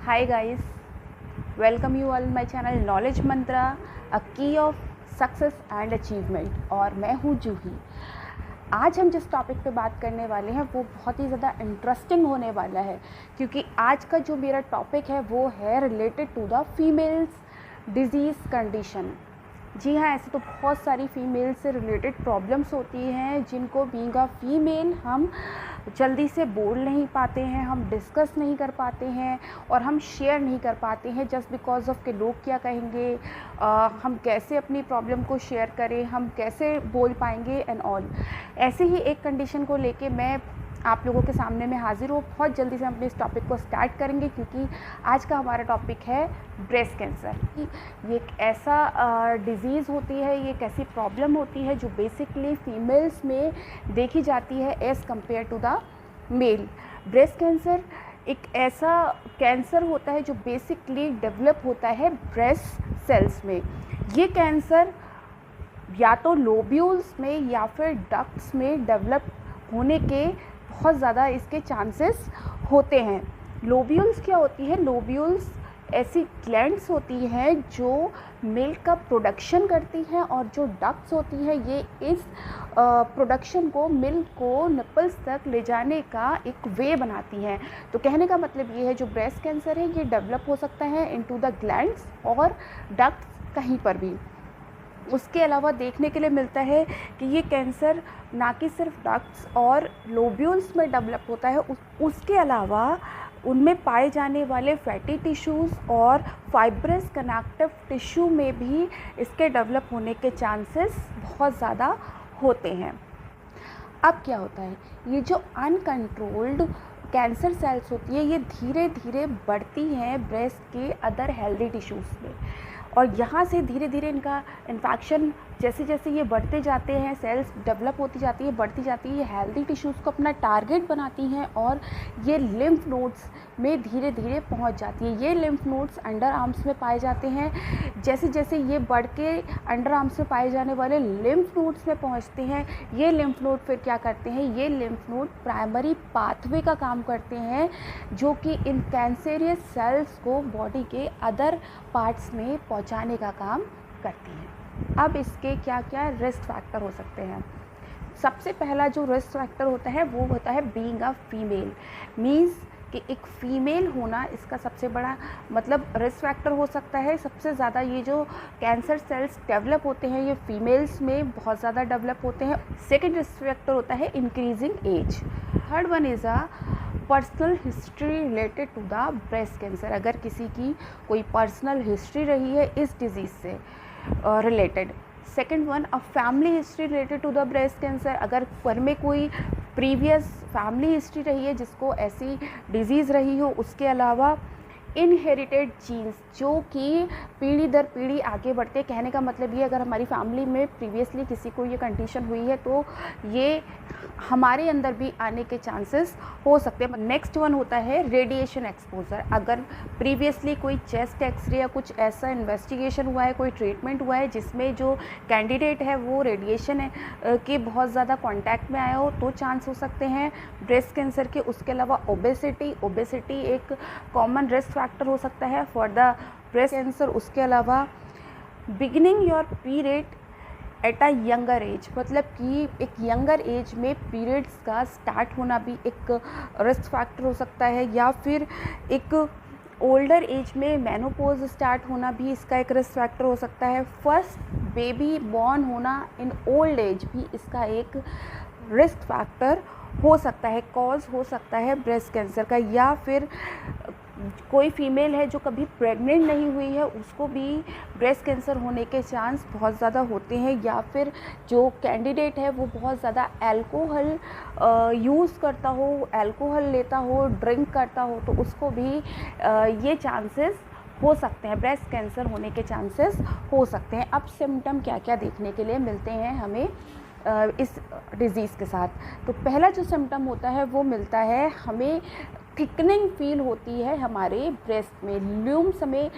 Hi guys, welcome you all my channel Knowledge Mantra, a key of success and achievement. और मैं हूँ जूही। आज हम जिस टॉपिक पे बात करने वाले हैं वो बहुत ही ज़्यादा इंटरेस्टिंग होने वाला है, क्योंकि आज का जो मेरा टॉपिक है वो है related to the females disease condition. जी हाँ, ऐसे तो बहुत सारी फीमेल से रिलेटेड प्रॉब्लम्स होती हैं जिनको बीइंग अ फीमेल हम जल्दी से बोल नहीं पाते हैं, हम डिस्कस नहीं कर पाते हैं और हम शेयर नहीं कर पाते हैं जस्ट बिकॉज ऑफ के लोग क्या कहेंगे, हम कैसे अपनी प्रॉब्लम को शेयर करें, हम कैसे बोल पाएंगे एंड ऑल। ऐसे ही एक कंडीशन को लेके मैं आप लोगों के सामने में हाजिर हूँ। बहुत जल्दी से हम अपने इस टॉपिक को स्टार्ट करेंगे, क्योंकि आज का हमारा टॉपिक है ब्रेस्ट कैंसर। ये एक ऐसा डिज़ीज़ होती है, ये एक ऐसी प्रॉब्लम होती है जो बेसिकली फीमेल्स में देखी जाती है as compared to the male. Breast cancer एक ऐसा कैंसर होता है जो बेसिकली डेवलप होता है ब्रेस्ट सेल्स में। ये कैंसर या तो लोब्यूल्स में या फिर डक्ट्स में डेवलप होने के बहुत ज़्यादा इसके चांसेस होते हैं। लोब्यूल्स क्या होती है? लोब्यूल्स ऐसी ग्लैंड्स होती हैं जो मिल्क का प्रोडक्शन करती हैं, और जो डक्ट्स होती हैं ये इस प्रोडक्शन को, मिल्क को निपल्स तक ले जाने का एक वे बनाती हैं। तो कहने का मतलब ये है, जो ब्रेस्ट कैंसर है ये डेवलप हो सकता है इनटू द ग्लैंड्स और डक्ट्स कहीं पर भी। उसके अलावा देखने के लिए मिलता है कि ये कैंसर ना कि सिर्फ डक्ट्स और लोब्यूल्स में डेवलप होता है, उसके अलावा उनमें पाए जाने वाले फैटी टिश्यूज़ और फाइब्रस कनेक्टिव टिश्यू में भी इसके डेवलप होने के चांसेस बहुत ज़्यादा होते हैं। अब क्या होता है, ये जो अनकंट्रोल्ड कैंसर सेल्स होती है ये धीरे धीरे बढ़ती हैं ब्रेस्ट के अदर हेल्दी टिश्यूज़ में, और यहाँ से धीरे धीरे इनका इन्फेक्शन जैसे जैसे ये बढ़ते जाते हैं, सेल्स डेवलप होती जाती है, बढ़ती जाती है, ये हेल्दी टिश्यूज़ को अपना टारगेट बनाती हैं और ये लिम्फ नोड्स में धीरे धीरे पहुँच जाती है। ये लिम्फ नोड्स अंडर आर्म्स में पाए जाते हैं। जैसे जैसे ये बढ़ के अंडर आर्म्स में पाए जाने वाले लिम्फ नोड्स में पहुँचते हैं, ये लिम्फ नोड फिर क्या करते हैं, ये लिम्फ नोड प्राइमरी पाथवे का काम करते हैं जो कि इन कैंसरियस सेल्स को बॉडी के अदर पार्ट्स में पहुँचाने का काम करती हैं। अब इसके क्या क्या रिस्क फैक्टर हो सकते हैं? सबसे पहला जो रिस्क फैक्टर होता है वो होता है बीइंग अ फीमेल। मीन्स कि एक फ़ीमेल होना इसका सबसे बड़ा मतलब रिस्क फैक्टर हो सकता है। सबसे ज़्यादा ये जो कैंसर सेल्स डेवलप होते हैं ये फीमेल्स में बहुत ज़्यादा डेवलप होते हैं। सेकेंड रिस्क फैक्टर होता है increasing age. Third one is a personal history related to the breast cancer. अगर किसी की कोई पर्सनल हिस्ट्री रही है इस डिज़ीज़ से related. Second one, a family history related to the breast cancer. अगर घर में कोई प्रीवियस फैमिली हिस्ट्री रही है जिसको ऐसी डिजीज़ रही हो। उसके अलावा इनहेरिटेड जीन्स जो कि पीढ़ी दर पीढ़ी आगे बढ़ते। कहने का मतलब ये, अगर हमारी फैमिली में प्रीवियसली किसी को ये कंडीशन हुई है तो ये हमारे अंदर भी आने के चांसेस हो सकते हैं। नेक्स्ट वन होता है रेडिएशन एक्सपोजर। अगर प्रीवियसली कोई चेस्ट एक्सरे या कुछ ऐसा इन्वेस्टिगेशन हुआ है, कोई ट्रीटमेंट हुआ है जिसमें जो कैंडिडेट है वो रेडिएशन के बहुत ज़्यादा कॉन्टैक्ट में आया हो तो चांस हो सकते हैं ब्रेस्ट कैंसर के। उसके अलावा ओबेसिटी एक कॉमन रिस्क फैक्टर हो सकता है फॉर द ब्रेस्ट कैंसर। उसके अलावा beginning your period at a younger age, मतलब कि एक यंगर एज में पीरियड्स का स्टार्ट होना भी एक रिस्क फैक्टर हो सकता है, या फिर एक ओल्डर एज में मेनोपॉज स्टार्ट होना भी इसका एक रिस्क फैक्टर हो सकता है। फर्स्ट बेबी बॉर्न होना इन ओल्ड एज भी इसका एक रिस्क फैक्टर हो सकता है, कॉज हो सकता है ब्रेस्ट कैंसर का। या फिर कोई फीमेल है जो कभी प्रेग्नेंट नहीं हुई है उसको भी ब्रेस्ट कैंसर होने के चांस बहुत ज़्यादा होते हैं। या फिर जो कैंडिडेट है वो बहुत ज़्यादा अल्कोहल यूज़ करता हो, अल्कोहल लेता हो, ड्रिंक करता हो तो उसको भी ये चांसेस हो सकते हैं, ब्रेस्ट कैंसर होने के चांसेस हो सकते हैं। अब सिम्टम क्या क्या देखने के लिए मिलते हैं हमें इस डिज़ीज़ के साथ? तो पहला जो सिम्टम होता है वो मिलता है हमें थिकनिंग फील होती है हमारे ब्रेस्ट में। ल्यूम्स हमें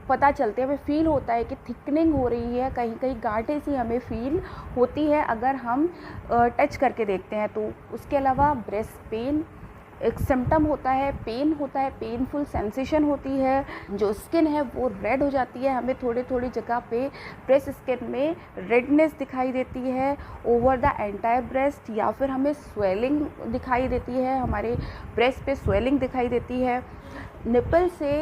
पता चलते हैं, हमें फील होता है कि थिकनिंग हो रही है, कहीं कहीं गांठें सी हमें फील होती है अगर हम टच करके देखते हैं तो। उसके अलावा ब्रेस्ट पेन, एक सिम्टम होता है, पेन होता है, पेनफुल सेंसेशन होती है, जो स्किन है वो रेड हो जाती है, हमें थोड़ी थोड़ी जगह पे ब्रेस्ट स्किन में रेडनेस दिखाई देती है ओवर द एंटायर ब्रेस्ट, या फिर हमें स्वेलिंग दिखाई देती है, हमारे ब्रेस्ट पे स्वेलिंग दिखाई देती है। निपल से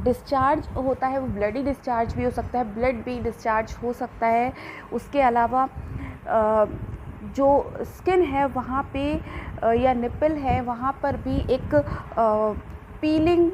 डिस्चार्ज होता है, वो ब्लडी डिस्चार्ज भी हो सकता है, ब्लड भी डिस्चार्ज हो सकता है। उसके अलावा जो स्किन है वहाँ पे या निपल है वहाँ पर भी एक पीलिंग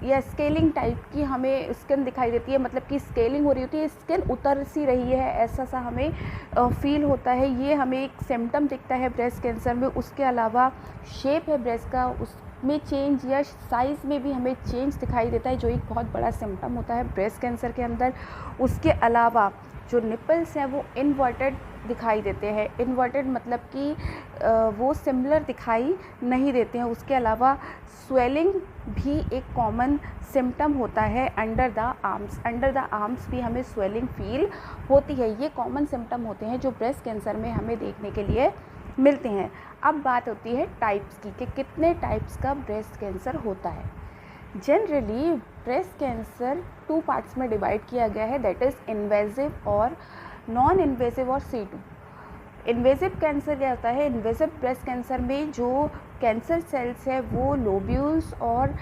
या स्केलिंग टाइप की हमें स्किन दिखाई देती है, मतलब कि स्केलिंग हो रही होती है, स्किन उतर सी रही है, ऐसा सा हमें फील होता है। ये हमें एक सिम्टम दिखता है ब्रेस्ट कैंसर में। उसके अलावा शेप है ब्रेस्ट का, उसमें चेंज या साइज़ में भी हमें चेंज दिखाई देता है, जो एक बहुत बड़ा सिम्टम होता है ब्रेस्ट कैंसर के अंदर। उसके अलावा जो निपल्स हैं वो इन्वर्टेड दिखाई देते हैं, इन्वर्टेड मतलब कि वो सिमिलर दिखाई नहीं देते हैं। उसके अलावा स्वेलिंग भी एक कॉमन सिम्टम होता है अंडर द आर्म्स भी हमें स्वेलिंग फील होती है। ये कॉमन सिम्टम होते हैं जो ब्रेस्ट कैंसर में हमें देखने के लिए मिलते हैं। अब बात होती है टाइप्स की, कि कितने टाइप्स का ब्रेस्ट कैंसर होता है। जनरली ब्रेस्ट कैंसर 2 पार्ट्स में डिवाइड किया गया है, दैट इज़ इन्वेजिव और नॉन इन्वेजिव और C2। इन्वेजिव कैंसर क्या होता है? इन्वेजिव ब्रेस्ट कैंसर में जो कैंसर सेल्स है वो लोब्यूल्स और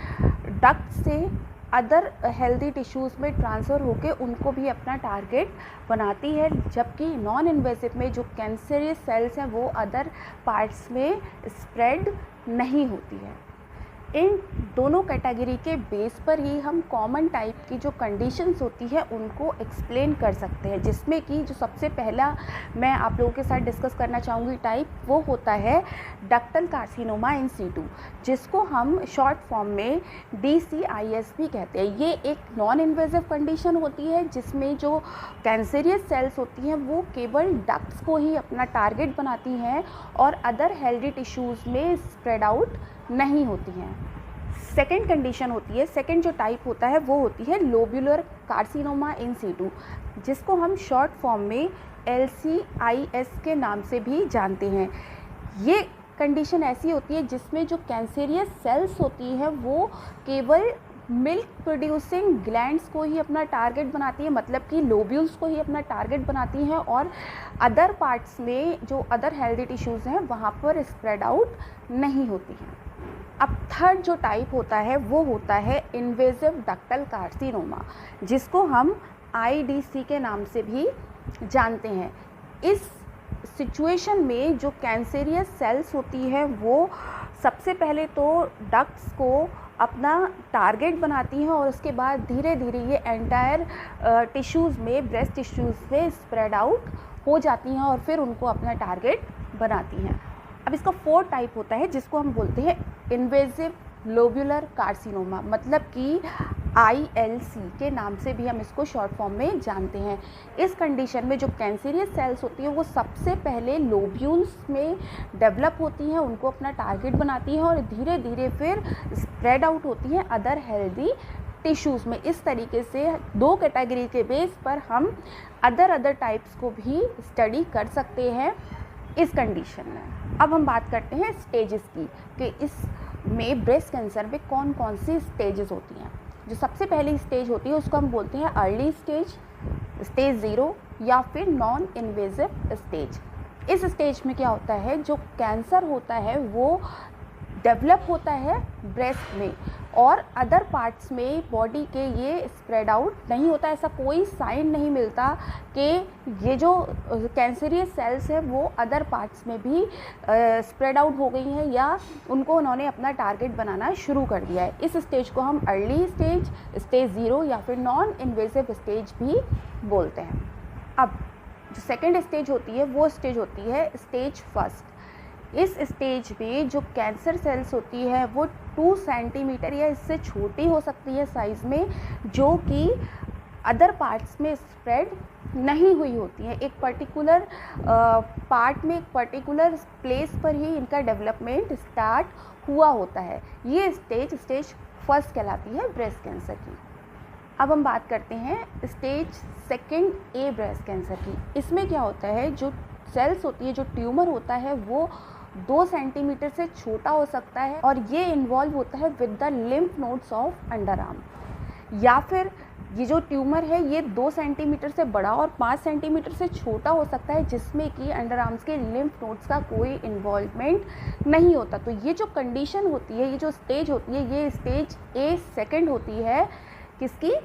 डक्ट से अदर हेल्दी टिश्यूज़ में ट्रांसफ़र होकर उनको भी अपना टारगेट बनाती है, जबकि नॉन इन्वेजिव में जो कैंसरियस सेल्स हैं वो अदर पार्ट्स में स्प्रेड नहीं होती है। इन दोनों कैटेगरी के बेस पर ही हम कॉमन टाइप की जो कंडीशंस होती है उनको एक्सप्लेन कर सकते हैं, जिसमें कि जो सबसे पहला मैं आप लोगों के साथ डिस्कस करना चाहूँगी टाइप, वो होता है डक्टल कार्सिनोमा इन C2, जिसको हम शॉर्ट फॉर्म में DCIS भी कहते हैं। ये एक नॉन इन्वेजिव कंडीशन होती है जिसमें जो कैंसरियस सेल्स होती हैं वो केवल डक्ट्स को ही अपना टारगेट बनाती हैं और अदर हेल्दी टिश्यूज़ में स्प्रेड आउट नहीं होती हैं। सेकेंड कंडीशन होती है, सेकेंड जो टाइप होता है वो होती है लोब्यूलर कार्सिनोमा इन C2, जिसको हम शॉर्ट फॉर्म में LCIS के नाम से भी जानते हैं। ये कंडीशन ऐसी होती है जिसमें जो कैंसरियस सेल्स होती हैं वो केवल मिल्क प्रोड्यूसिंग ग्लैंड्स को ही अपना टारगेट बनाती है, मतलब कि लोब्यूल्स को ही अपना टारगेट बनाती हैं और अदर पार्ट्स में जो अदर हेल्दी टिश्यूज़ हैं वहाँ पर स्प्रेड आउट नहीं होती हैं। अब थर्ड जो टाइप होता है वो होता है इन्वेजिव डक्टल कार्सिनोमा, जिसको हम IDC के नाम से भी जानते हैं। इस सिचुएशन में जो कैंसरियस सेल्स होती है वो सबसे पहले तो डक्ट्स को अपना टारगेट बनाती हैं और उसके बाद धीरे धीरे ये एंटायर टिश्यूज़ में, ब्रेस्ट टिश्यूज़ में स्प्रेड आउट हो जाती हैं और फिर उनको अपना टारगेट बनाती हैं। अब इसका फोर्थ टाइप होता है जिसको हम बोलते हैं इन्वेजिव लोब्यूलर कार्सिनोमा, मतलब कि ILC के नाम से भी हम इसको शॉर्ट फॉर्म में जानते हैं। इस कंडीशन में जो कैंसरियस सेल्स होती हैं वो सबसे पहले लोब्यूल्स में डेवलप होती हैं, उनको अपना टारगेट बनाती हैं और धीरे धीरे फिर स्प्रेड आउट होती हैं अदर हेल्दी टिश्यूज़ में। इस तरीके से 2 कैटेगरी के बेस पर हम अदर टाइप्स को भी स्टडी कर सकते हैं इस कंडीशन में। अब हम बात करते हैं स्टेजेस की, कि इस में ब्रेस्ट कैंसर में कौन कौन सी स्टेजेस होती हैं। जो सबसे पहली स्टेज होती है उसको हम बोलते हैं अर्ली स्टेज, स्टेज 0 या फिर नॉन इन्वेजिव स्टेज। इस स्टेज में क्या होता है, जो कैंसर होता है वो डेवलप होता है ब्रेस्ट में और अदर पार्ट्स में बॉडी के ये स्प्रेड आउट नहीं होता। ऐसा कोई साइन नहीं मिलता कि ये जो कैंसरियस सेल्स है वो अदर पार्ट्स में भी स्प्रेड आउट हो गई हैं या उनको उन्होंने अपना टारगेट बनाना शुरू कर दिया है। इस स्टेज को हम अर्ली स्टेज, स्टेज 0 या फिर नॉन इन्वेजिव स्टेज भी बोलते हैं। अब जो सेकेंड स्टेज होती है वो स्टेज होती है स्टेज 1। इस स्टेज में जो कैंसर सेल्स होती है वो 2 सेंटीमीटर या इससे छोटी हो सकती है साइज़ में, जो कि अदर पार्ट्स में स्प्रेड नहीं हुई होती है। एक पर्टिकुलर पार्ट में, एक पर्टिकुलर प्लेस पर ही इनका डेवलपमेंट स्टार्ट हुआ होता है। ये स्टेज 1 कहलाती है ब्रेस्ट कैंसर की। अब हम बात करते हैं स्टेज 2A ब्रेस्ट कैंसर की। इसमें क्या होता है, जो सेल्स होती है, जो ट्यूमर होता है वो 2 सेंटीमीटर से छोटा हो सकता है और ये इन्वॉल्व होता है with the lymph nodes of under arm. या फिर ये जो ट्यूमर है ये 2 सेंटीमीटर से बड़ा और 5 सेंटीमीटर से छोटा हो सकता है जिसमें कि अंडर आर्म्स के लिम्फ नोड्स का कोई इन्वॉल्वमेंट नहीं होता। तो ये जो कंडीशन होती है, ये जो स्टेज होती है, ये स्टेज ए सेकेंड होती है किसकी?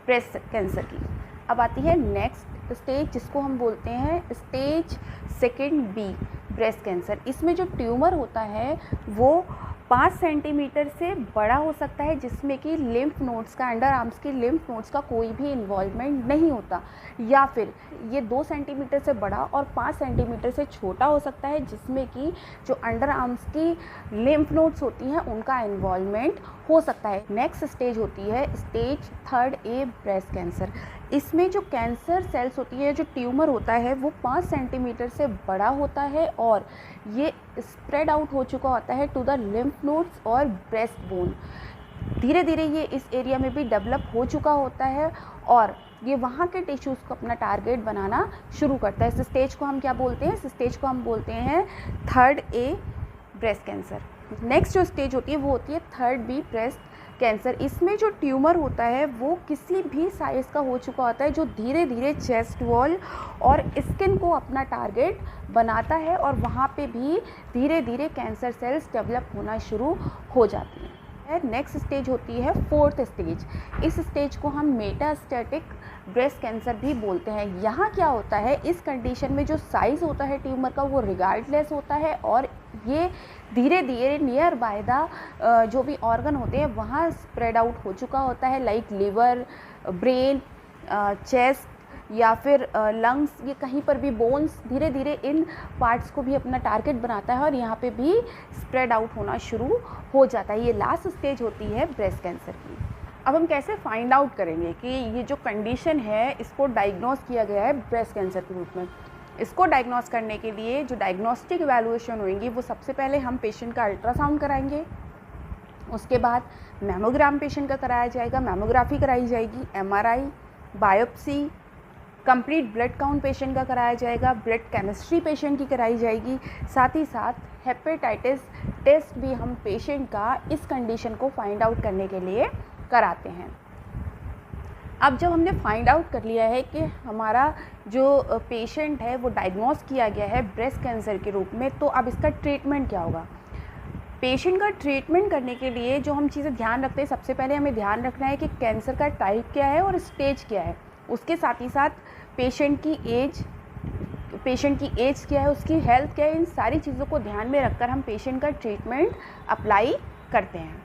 ब्रेस्ट कैंसर की। अब आती है नेक्स्ट स्टेज जिसको हम बोलते हैं stage second B breast cancer. इसमें जो ट्यूमर होता है वो 5 सेंटीमीटर से बड़ा हो सकता है जिसमें कि लिम्फ नोड्स का, अंडर आर्म्स के लिम्फ नोड्स का कोई भी इन्वॉल्वमेंट नहीं होता। या फिर ये 2 सेंटीमीटर से बड़ा और 5 सेंटीमीटर से छोटा हो सकता है जिसमें कि जो अंडर आर्म्स की लिम्फ नोड्स होती हैं उनका इन्वॉल्वमेंट हो सकता है। नेक्स्ट स्टेज होती है stage third A breast cancer. इसमें जो कैंसर सेल्स होती है, जो ट्यूमर होता है वो 5 सेंटीमीटर से बड़ा होता है और ये स्प्रेड आउट हो चुका होता है टू द लिम्फ नोड्स और ब्रेस्ट बोन। धीरे धीरे ये इस एरिया में भी डेवलप हो चुका होता है और ये वहाँ के टिश्यूज़ को अपना टारगेट बनाना शुरू करता है। इस स्टेज को हम क्या बोलते हैं? इस स्टेज को हम बोलते हैं third A breast cancer. Next जो स्टेज होती है वो होती है थर्ड बी ब्रेस्ट कैंसर। इसमें जो ट्यूमर होता है वो किसी भी साइज़ का हो चुका होता है जो धीरे धीरे चेस्ट वॉल और स्किन को अपना टारगेट बनाता है और वहाँ पे भी धीरे धीरे कैंसर सेल्स डेवलप होना शुरू हो जाती हैं। नेक्स्ट स्टेज होती है फोर्थ स्टेज। इस स्टेज को हम मेटास्टैटिक ब्रेस्ट कैंसर भी बोलते हैं। यहाँ क्या होता है, इस कंडीशन में जो साइज़ होता है ट्यूमर का वो रिगार्डलेस होता है और ये धीरे धीरे नियर बाय द जो भी ऑर्गन होते हैं वहाँ स्प्रेड आउट हो चुका होता है, लाइक लिवर, ब्रेन, चेस्ट या फिर लंग्स, ये कहीं पर भी बोन्स, धीरे धीरे इन पार्ट्स को भी अपना टारगेट बनाता है और यहाँ पे भी स्प्रेड आउट होना शुरू हो जाता है। ये लास्ट स्टेज होती है ब्रेस्ट कैंसर की। अब हम कैसे फाइंड आउट करेंगे कि ये जो कंडीशन है इसको डायग्नोस किया गया है ब्रेस्ट कैंसर के रूप में? इसको डायग्नोस करने के लिए जो डायग्नोस्टिक इवैल्यूएशन होंगी वो सबसे पहले हम पेशेंट का अल्ट्रासाउंड कराएंगे, उसके बाद मैमोग्राम पेशेंट का कराया जाएगा, मैमोग्राफी कराई जाएगी, MRI, biopsy, complete blood count patient का कराया जाएगा, ब्लड केमिस्ट्री पेशेंट की कराई जाएगी, साथ ही साथ हेपेटाइटिस टेस्ट भी हम पेशेंट का इस कंडीशन को फाइंड आउट करने के लिए कराते हैं। अब जब हमने फाइंड आउट कर लिया है कि हमारा जो पेशेंट है वो डायग्नोस किया गया है ब्रेस्ट कैंसर के रूप में, तो अब इसका ट्रीटमेंट क्या होगा? पेशेंट का ट्रीटमेंट करने के लिए जो हम चीज़ें ध्यान रखते हैं, सबसे पहले हमें ध्यान रखना है कि कैंसर का टाइप क्या है और स्टेज क्या है। उसके साथ ही साथ पेशेंट की एज क्या है, उसकी हेल्थ क्या है, इन सारी चीज़ों को ध्यान में रखकर हम पेशेंट का ट्रीटमेंट अप्लाई करते हैं।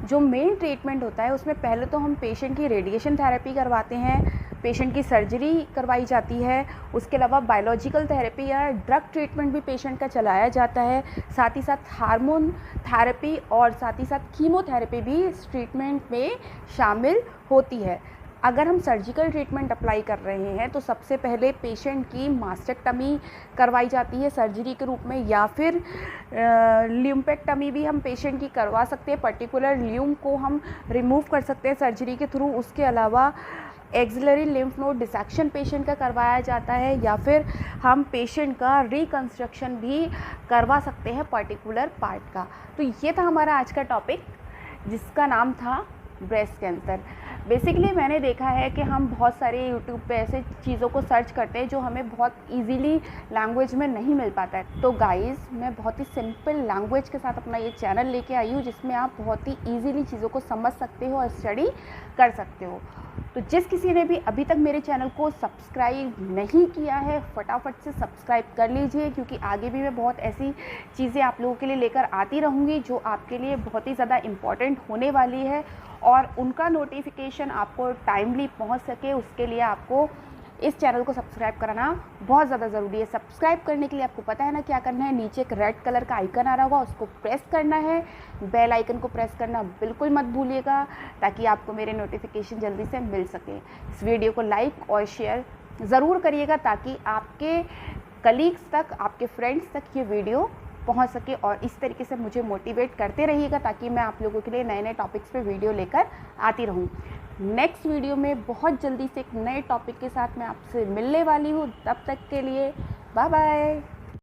जो मेन ट्रीटमेंट होता है उसमें पहले तो हम पेशेंट की रेडिएशन थेरेपी करवाते हैं, पेशेंट की सर्जरी करवाई जाती है, उसके अलावा बायोलॉजिकल थेरेपी या ड्रग ट्रीटमेंट भी पेशेंट का चलाया जाता है, साथ ही साथ हार्मोन थेरेपी और साथ ही साथ कीमोथेरेपी भी इस ट्रीटमेंट में शामिल होती है। अगर हम सर्जिकल ट्रीटमेंट अप्लाई कर रहे हैं तो सबसे पहले पेशेंट की मास्टेक्टमी करवाई जाती है सर्जरी के रूप में, या फिर ल्यूम्पेक्टमी भी हम पेशेंट की करवा सकते हैं, पर्टिकुलर ल्यूम को हम रिमूव कर सकते हैं सर्जरी के थ्रू। उसके अलावा axillary lymph node dissection patient का करवाया जाता है, या फिर हम पेशेंट का रिकंस्ट्रक्शन भी करवा सकते हैं पर्टिकुलर पार्ट का। तो ये था हमारा आज का टॉपिक जिसका नाम था ब्रेस्ट कैंसर। बेसिकली मैंने देखा है कि हम बहुत सारे यूट्यूब पे ऐसे चीज़ों को सर्च करते हैं जो हमें बहुत इजीली लैंग्वेज में नहीं मिल पाता है। तो गाइस, मैं बहुत ही सिंपल लैंग्वेज के साथ अपना ये चैनल लेके आई हूँ जिसमें आप बहुत ही इजीली चीज़ों को समझ सकते हो और स्टडी कर सकते हो। तो जिस किसी ने भी अभी तक मेरे चैनल को सब्सक्राइब नहीं किया है, फटाफट से सब्सक्राइब कर लीजिए, क्योंकि आगे भी मैं बहुत ऐसी चीज़ें आप लोगों के लिए लेकर आती रहूँगी जो आपके लिए बहुत ही ज़्यादा इम्पॉर्टेंट होने वाली है, और उनका नोटिफिकेशन आपको टाइमली पहुंच सके उसके लिए आपको इस चैनल को सब्सक्राइब कराना बहुत ज़्यादा ज़रूरी है। सब्सक्राइब करने के लिए आपको पता है ना क्या करना है, नीचे एक रेड कलर का आइकन आ रहा होगा, उसको प्रेस करना है, बेल आइकन को प्रेस करना बिल्कुल मत भूलिएगा ताकि आपको मेरे नोटिफिकेशन जल्दी से मिल सके। इस वीडियो को लाइक और शेयर ज़रूर करिएगा ताकि आपके कलीग्स तक, आपके फ्रेंड्स तक ये वीडियो पहुंच सके, और इस तरीके से मुझे मोटिवेट करते रहिएगा ताकि मैं आप लोगों के लिए नए नए टॉपिक्स पे वीडियो लेकर आती रहूं। नेक्स्ट वीडियो में बहुत जल्दी से एक नए टॉपिक के साथ मैं आपसे मिलने वाली हूं। तब तक के लिए बाय बाय।